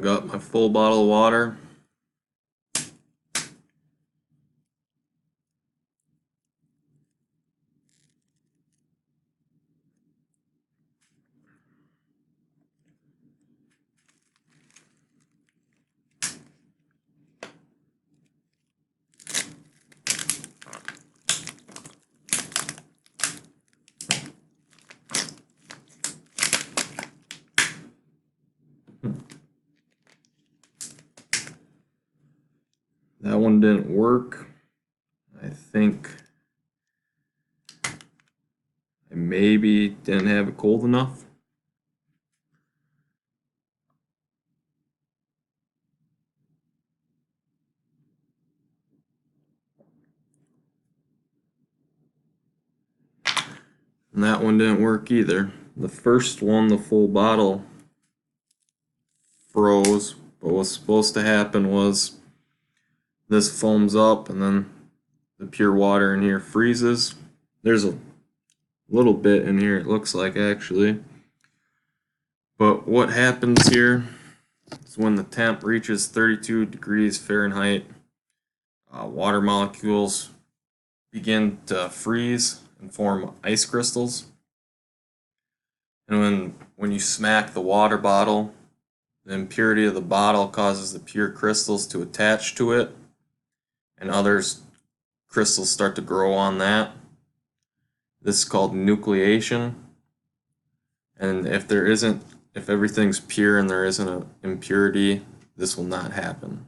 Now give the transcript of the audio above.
got my full bottle of water. That one didn't work. I think I maybe didn't have it cold enough. And that one didn't work either. The first one, the full bottle, froze, but what's supposed to happen was this foams up and then the pure water in here freezes. There's a little bit in here, it looks like, actually. But what happens here is when the temp reaches 32 degrees Fahrenheit, water molecules begin to freeze and form ice crystals. And when you smack the water bottle, the impurity of the bottle causes the pure crystals to attach to it, and other crystals start to grow on that. This is called nucleation. And if everything's pure and there isn't an impurity, this will not happen.